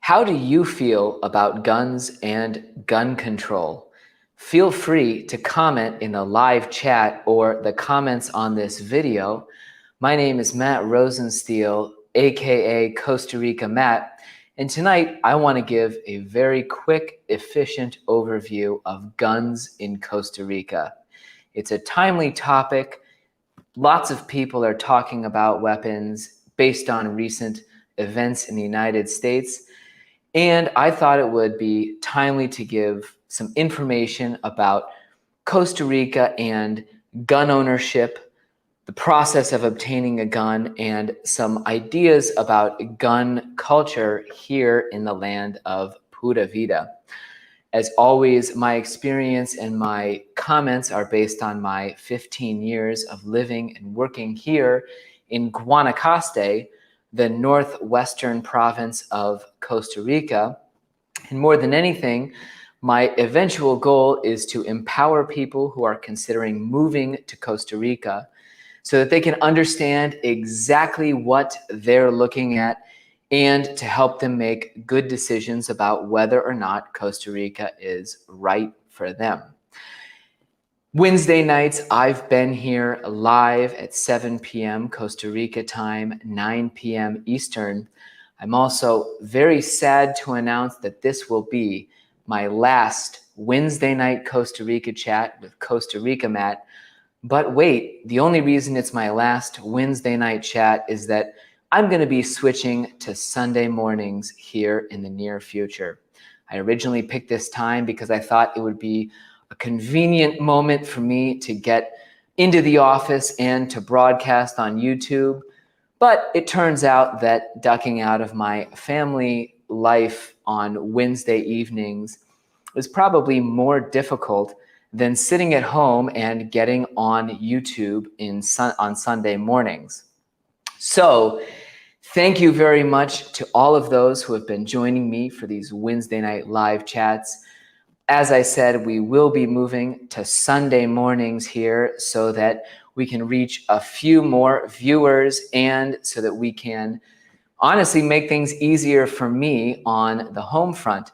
How do you feel about guns and gun control? Feel free to comment in the live chat or the comments on this video. My name is Matt Rosensteel, aka Costa Rica Matt, and tonight I want to give a very quick, efficient overview of guns in Costa Rica. It's a timely topic. Lots of people are talking about weapons based on recent events in the United States. And I thought it would be timely to give some information about Costa Rica and gun ownership, the process of obtaining a gun, and some ideas about gun culture here in the land of Pura Vida. As always, my experience and my comments are based on my 15 years of living and working here in Guanacaste, the northwestern province of Costa Rica. And more than anything, my eventual goal is to empower people who are considering moving to Costa Rica so that they can understand exactly what they're looking at and to help them make good decisions about whether or not Costa Rica is right for them. Wednesday nights, I've been here live at 7 p.m. Costa Rica time, 9 p.m. Eastern. I'm also very sad to announce that this will be my last Wednesday night Costa Rica chat with Costa Rica Matt. But wait, the only reason it's my last Wednesday night chat is that I'm going to be switching to Sunday mornings here in the near future. I originally picked this time because I thought it would be a convenient moment for me to get into the office and to broadcast on YouTube. But it turns out that ducking out of my family life on Wednesday evenings is probably more difficult than sitting at home and getting on YouTube on Sunday mornings. So thank you very much to all of those who have been joining me for these Wednesday night live chats. As I said, we will be moving to Sunday mornings here so that we can reach a few more viewers and so that we can honestly make things easier for me on the home front.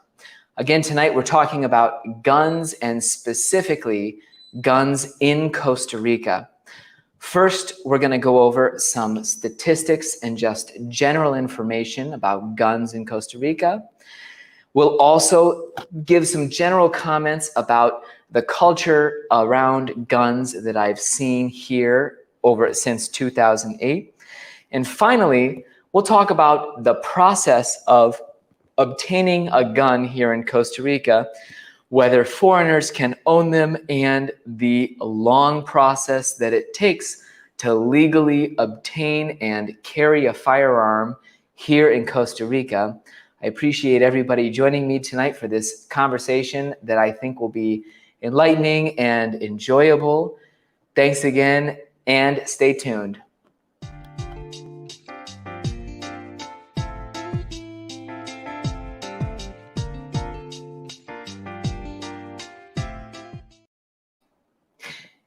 Again, tonight we're talking about guns and specifically guns in Costa Rica. First, we're going to go over some statistics and just general information about guns in Costa Rica. We'll also give some general comments about the culture around guns that I've seen here since 2008. And finally, we'll talk about the process of obtaining a gun here in Costa Rica, whether foreigners can own them, and the long process that it takes to legally obtain and carry a firearm here in Costa Rica. I appreciate everybody joining me tonight for this conversation that I think will be enlightening and enjoyable. Thanks again, and stay tuned.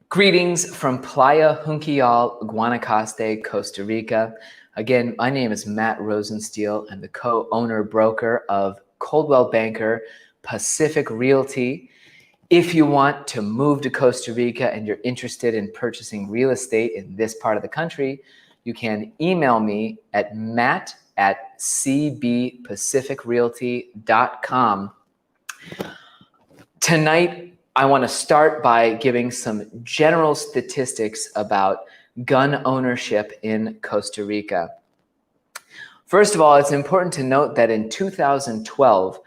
Greetings from Playa Junquillal, Guanacaste, Costa Rica. Again, my name is Matt Rosensteel. I'm the co-owner broker of Coldwell Banker Pacific Realty. If you want to move to Costa Rica and you're interested in purchasing real estate in this part of the country, you can email me at matt@cbpacificrealty.com. Tonight, I want to start by giving some general statistics about gun ownership in Costa Rica. First of all, it's important to note that in 2012,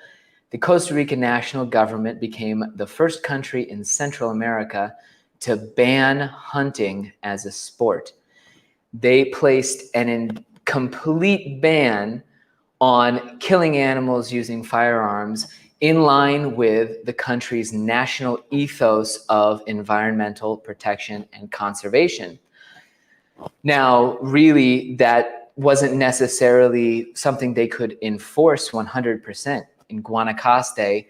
the Costa Rica national government became the first country in Central America to ban hunting as a sport. They placed a complete ban on killing animals using firearms in line with the country's national ethos of environmental protection and conservation. Now, really, that wasn't necessarily something they could enforce 100%. In Guanacaste,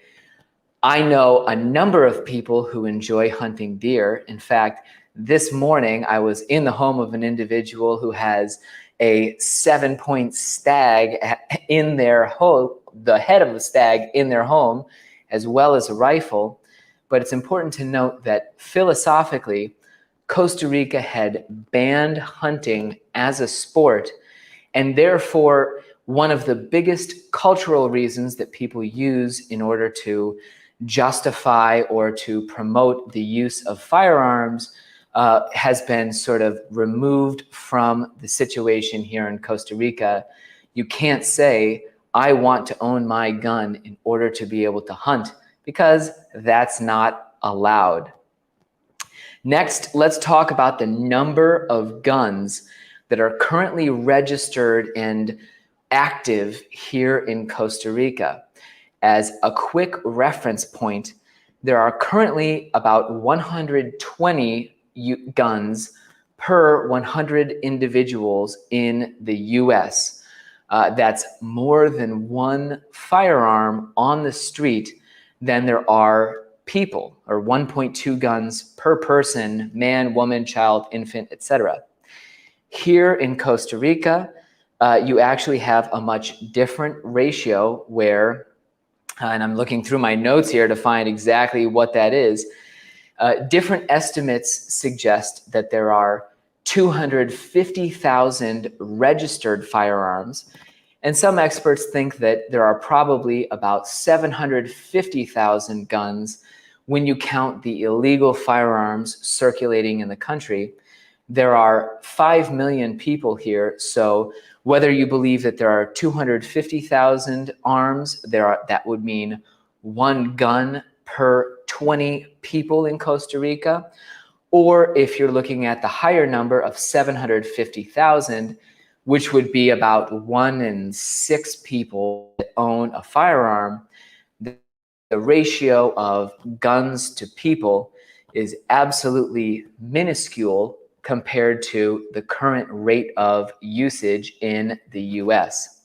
I know a number of people who enjoy hunting deer. In fact, this morning I was in the home of an individual who has a 7-point stag in their home the head of a stag in their home, as well as a rifle. But it's important to note that philosophically, Costa Rica had banned hunting as a sport, and therefore one of the biggest cultural reasons that people use in order to justify or to promote the use of firearms has been sort of removed from the situation here in Costa Rica. You can't say, I want to own my gun in order to be able to hunt, because that's not allowed. Next, let's talk about the number of guns that are currently registered and active here in Costa Rica. As a quick reference point, there are currently about 120 guns per 100 individuals in the US. That's more than one firearm on the street than there are people, or 1.2 guns per person, man, woman, child, infant, etc. Here in Costa Rica, you actually have a much different ratio where, and I'm looking through my notes here to find exactly what that is. Different estimates suggest that there are 250,000 registered firearms, and some experts think that there are probably about 750,000 guns when you count the illegal firearms circulating in the country. There are 5 million people here, so whether you believe that there are 250,000 arms, that would mean one gun per 20 people in Costa Rica, or if you're looking at the higher number of 750,000, which would be about 1 in 6 people that own a firearm, the ratio of guns to people is absolutely minuscule compared to the current rate of usage in the US.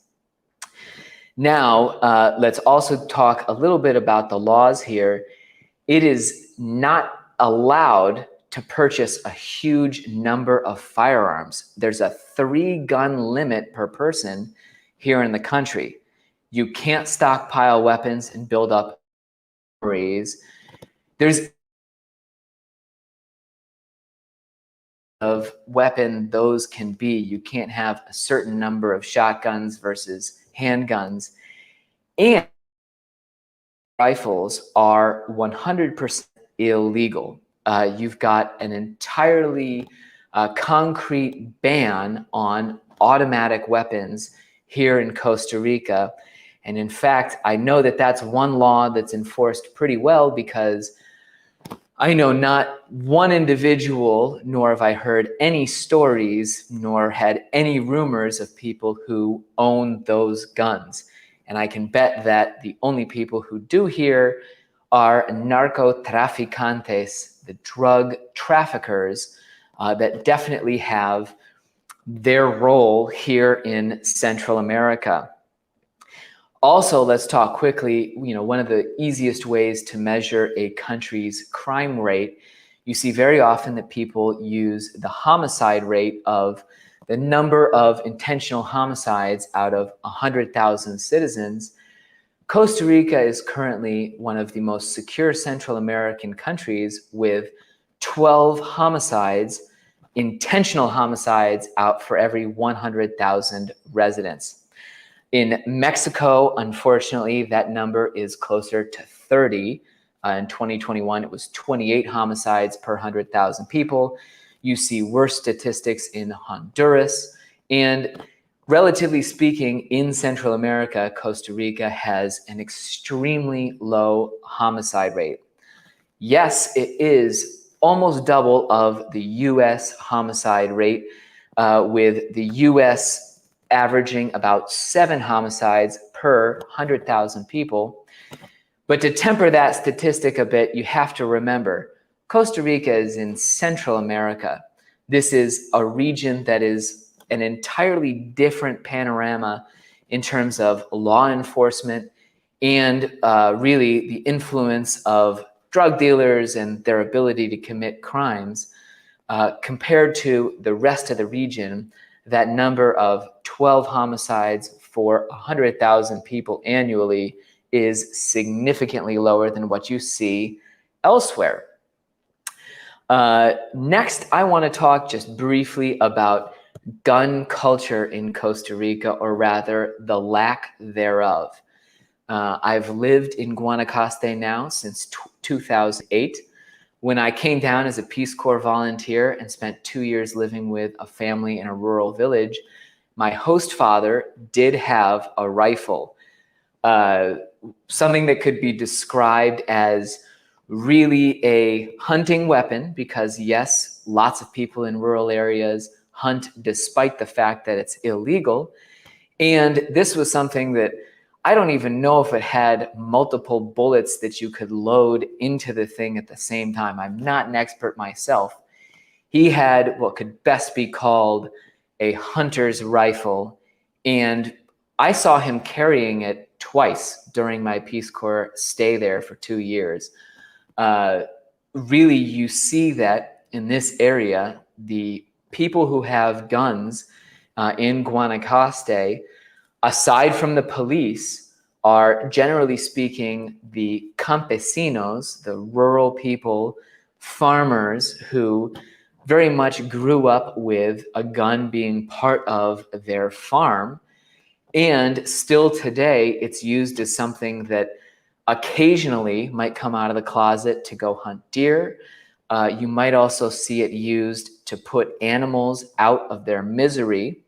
Now, let's also talk a little bit about the laws here. It is not allowed to purchase a huge number of firearms. There's a 3-gun limit per person here in the country. You can't stockpile weapons and build up memories. There's of weapon those can be. You can't have a certain number of shotguns versus handguns. And rifles are 100% illegal. You've got an entirely concrete ban on automatic weapons here in Costa Rica. And in fact, I know that that's one law that's enforced pretty well, because I know not one individual, nor have I heard any stories, nor had any rumors of people who own those guns. And I can bet that the only people who do here are narcotraficantes, the drug traffickers, that definitely have their role here in Central America. Also, let's talk quickly, one of the easiest ways to measure a country's crime rate. You see very often that people use the homicide rate of the number of intentional homicides out of 100,000 citizens. Costa Rica is currently one of the most secure Central American countries, with 12 homicides, intentional homicides, out for every 100,000 residents. In Mexico, unfortunately, that number is closer to 30. In 2021, it was 28 homicides per 100,000 people. You see worse statistics in Honduras. And relatively speaking, in Central America, Costa Rica has an extremely low homicide rate. Yes, it is almost double of the US homicide rate, with the US averaging about 7 homicides per 100,000 people. But to temper that statistic a bit, you have to remember, Costa Rica is in Central America. This is a region that is an entirely different panorama in terms of law enforcement and really the influence of drug dealers and their ability to commit crimes. Compared to the rest of the region, that number of 12 homicides, for 100,000 people annually is significantly lower than what you see elsewhere. Next, I want to talk just briefly about gun culture in Costa Rica, or rather the lack thereof. I've lived in Guanacaste now since 2008. When I came down as a Peace Corps volunteer and spent 2 years living with a family in a rural village, my host father did have a rifle, something that could be described as really a hunting weapon, because yes, lots of people in rural areas hunt despite the fact that it's illegal. And this was something that I don't even know if it had multiple bullets that you could load into the thing at the same time. I'm not an expert myself. He had what could best be called a hunter's rifle, and I saw him carrying it twice during my Peace Corps stay there for 2 years. Really, you see that in this area, the people who have guns in Guanacaste, aside from the police, are generally speaking the campesinos, the rural people, farmers who very much grew up with a gun being part of their farm. And still today, it's used as something that occasionally might come out of the closet to go hunt deer. You might also see it used to put animals out of their misery.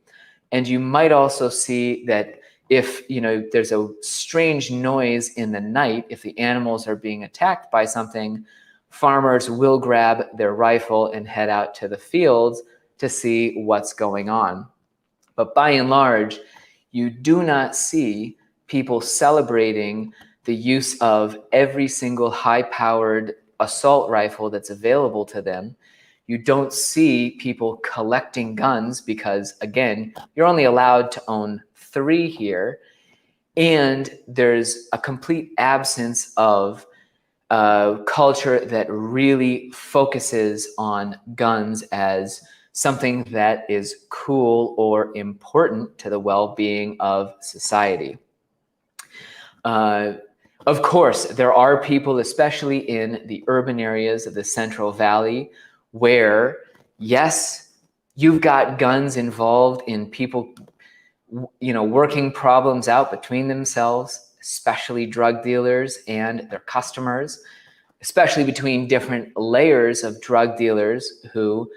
And you might also see that if there's a strange noise in the night, if the animals are being attacked by something, farmers will grab their rifle and head out to the fields to see what's going on. But by and large, you do not see people celebrating the use of every single high-powered assault rifle that's available to them. You don't see people collecting guns because, again, you're only allowed to own 3 here. And there's a complete absence of culture that really focuses on guns as something that is cool or important to the well-being of society. Of course, there are people, especially in the urban areas of the Central Valley, where, yes, you've got guns involved in people, working problems out between themselves, especially drug dealers and their customers, especially between different layers of drug dealers who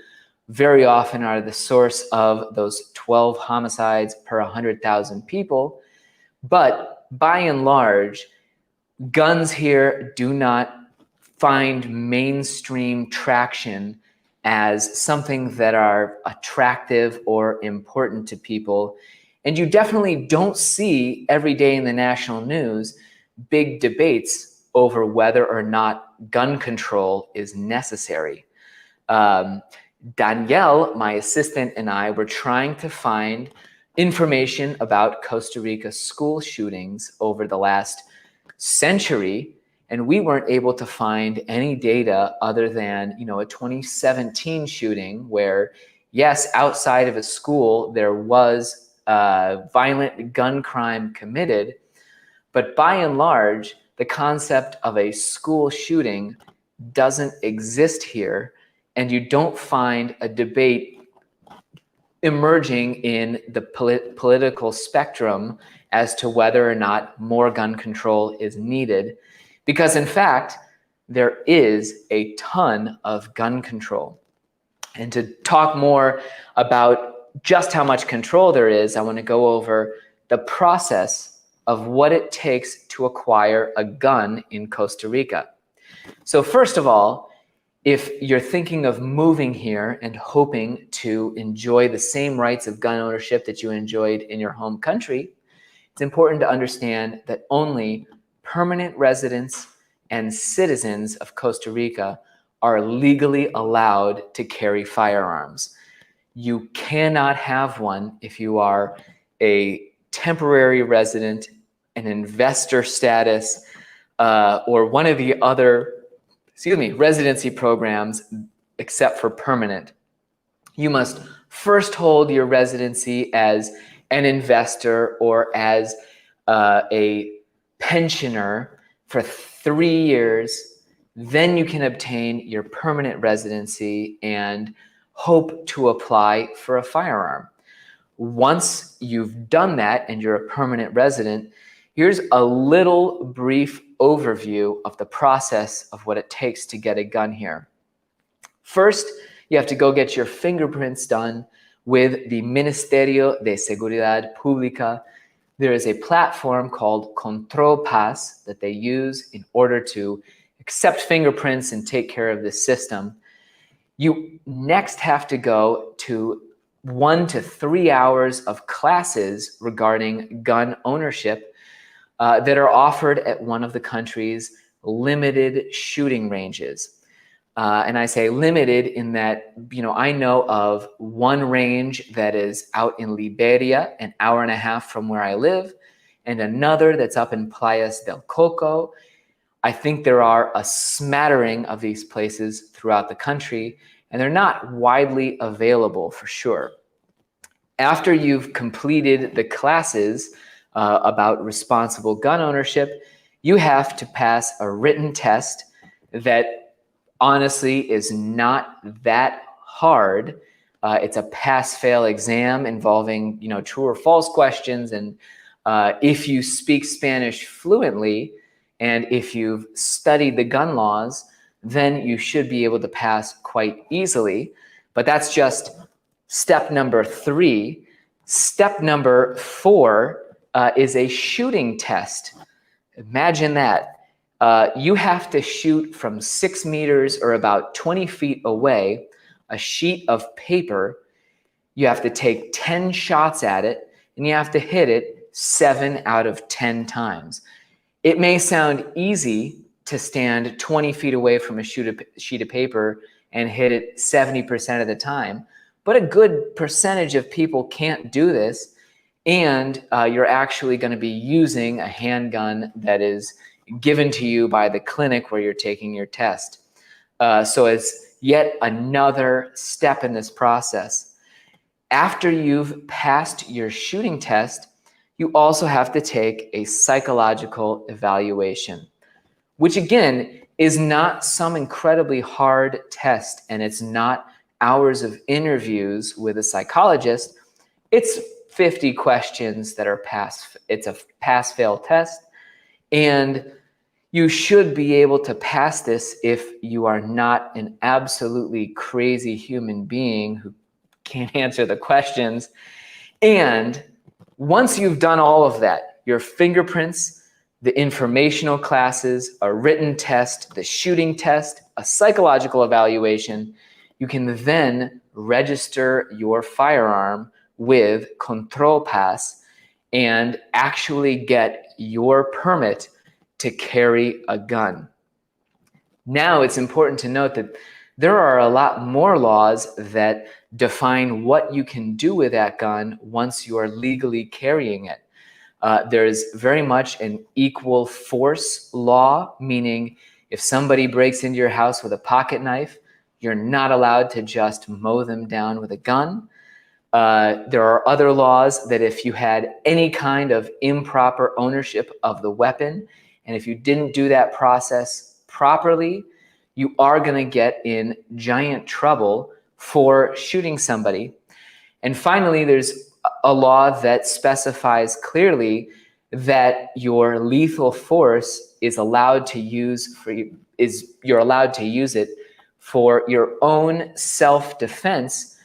very often are the source of those 12 homicides per 100,000 people. But by and large, guns here do not find mainstream traction as something that are attractive or important to people. And you definitely don't see every day in the national news big debates over whether or not gun control is necessary. Danielle, my assistant, and I were trying to find information about Costa Rica school shootings over the last century, and we weren't able to find any data other than, a 2017 shooting where, yes, outside of a school, there was violent gun crime committed, but by and large, the concept of a school shooting doesn't exist here, and you don't find a debate emerging in the political spectrum as to whether or not more gun control is needed, because in fact, there is a ton of gun control. And to talk more about just how much control there is, I want to go over the process of what it takes to acquire a gun in Costa Rica. So first of all, if you're thinking of moving here and hoping to enjoy the same rights of gun ownership that you enjoyed in your home country, it's important to understand that only permanent residents and citizens of Costa Rica are legally allowed to carry firearms. You cannot have one if you are a temporary resident, an investor status, or one of the other residency programs, except for permanent. You must first hold your residency as an investor or as a pensioner for 3 years, then you can obtain your permanent residency and hope to apply for a firearm. Once you've done that and you're a permanent resident, here's a little brief overview of the process of what it takes to get a gun here. First, you have to go get your fingerprints done with the Ministerio de Seguridad Pública. There is a platform called Control Pass that they use in order to accept fingerprints and take care of this system. You next have to go to 1 to 3 hours of classes regarding gun ownership that are offered at one of the country's limited shooting ranges. And I say limited in that, I know of one range that is out in Liberia, an hour and a half from where I live, and another that's up in Playas del Coco. I think there are a smattering of these places throughout the country, and they're not widely available for sure. After you've completed the classes about responsible gun ownership, you have to pass a written test that honestly is not that hard. It's a pass-fail exam involving, true or false questions. And if you speak Spanish fluently and if you've studied the gun laws, then you should be able to pass quite easily. But that's just step number 3. Step number 4 is a shooting test. Imagine that. You have to shoot from 6 meters or about 20 feet away a sheet of paper. You have to take 10 shots at it, and you have to hit it 7 out of 10 times. It may sound easy to stand 20 feet away from a sheet of paper and hit it 70% of the time, but a good percentage of people can't do this, and you're actually going to be using a handgun that is given to you by the clinic where you're taking your test. So it's yet another step in this process. After you've passed your shooting test, you also have to take a psychological evaluation, which again is not some incredibly hard test, and it's not hours of interviews with a psychologist. It's 50 questions that are pass. It's a pass-fail test, and you should be able to pass this if you are not an absolutely crazy human being who can't answer the questions. And once you've done all of that, your fingerprints, the informational classes, a written test, the shooting test, a psychological evaluation, you can then register your firearm with Control Pass and actually get your permit to carry a gun. Now, it's important to note that there are a lot more laws that define what you can do with that gun once you are legally carrying it. There's very much an equal force law, meaning if somebody breaks into your house with a pocket knife, you're not allowed to just mow them down with a gun. There are other laws that if you had any kind of improper ownership of the weapon, and if you didn't do that process properly, you are going to get in giant trouble for shooting somebody. And finally, there's a law that specifies clearly that your lethal force is allowed to use you're allowed to use it for your own self-defense,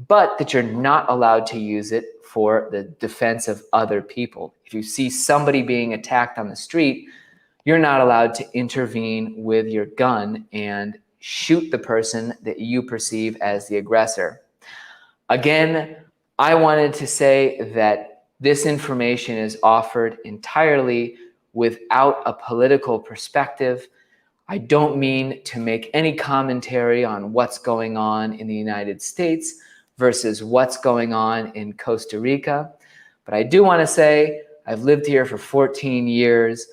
but that you're not allowed to use it for the defense of other people. If you see somebody being attacked on the street, you're not allowed to intervene with your gun and shoot the person that you perceive as the aggressor. Again, I wanted to say that this information is offered entirely without a political perspective. I don't mean to make any commentary on what's going on in the United States versus what's going on in Costa Rica, but I do want to say I've lived here for 14 years.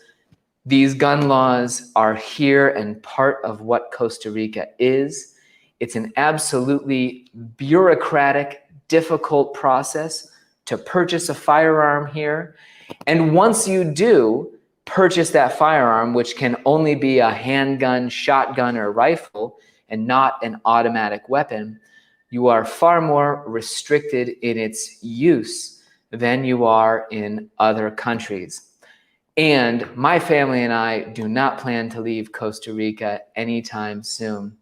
These gun laws are here and part of what Costa Rica is. It's an absolutely bureaucratic, difficult process to purchase a firearm here. And once you do purchase that firearm, which can only be a handgun, shotgun, or rifle, and not an automatic weapon, you are far more restricted in its use than you are in other countries. And my family and I do not plan to leave Costa Rica anytime soon.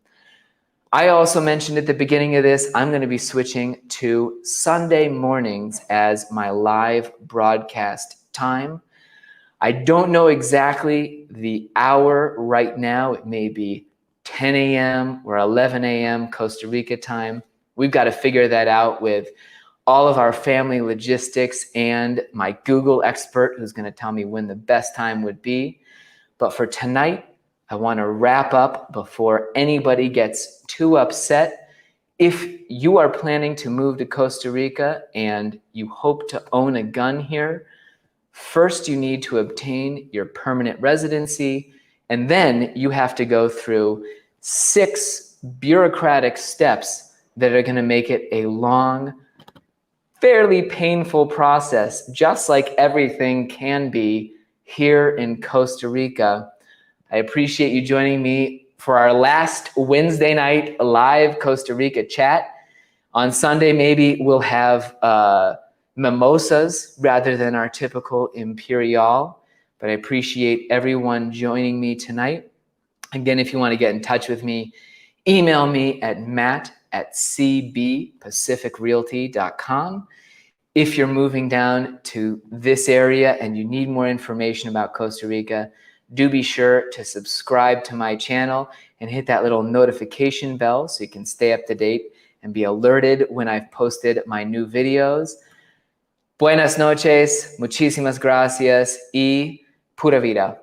I also mentioned at the beginning of this, I'm going to be switching to Sunday mornings as my live broadcast time. I don't know exactly the hour right now. It may be 10 a.m. or 11 a.m. Costa Rica time. We've got to figure that out with all of our family logistics and my Google expert who's going to tell me when the best time would be. But for tonight, I want to wrap up before anybody gets too upset. If you are planning to move to Costa Rica and you hope to own a gun here, first you need to obtain your permanent residency, and then you have to go through 6 bureaucratic steps that are going to make it a long, fairly painful process, just like everything can be here in Costa Rica. I appreciate you joining me for our last Wednesday night live Costa Rica chat. On Sunday, maybe we'll have mimosas rather than our typical Imperial, but I appreciate everyone joining me tonight. Again, if you want to get in touch with me, email me at matt@cbpacificrealty.com. If you're moving down to this area and you need more information about Costa Rica, do be sure to subscribe to my channel and hit that little notification bell so you can stay up to date and be alerted when I've posted my new videos. Buenas noches, muchísimas gracias y pura vida.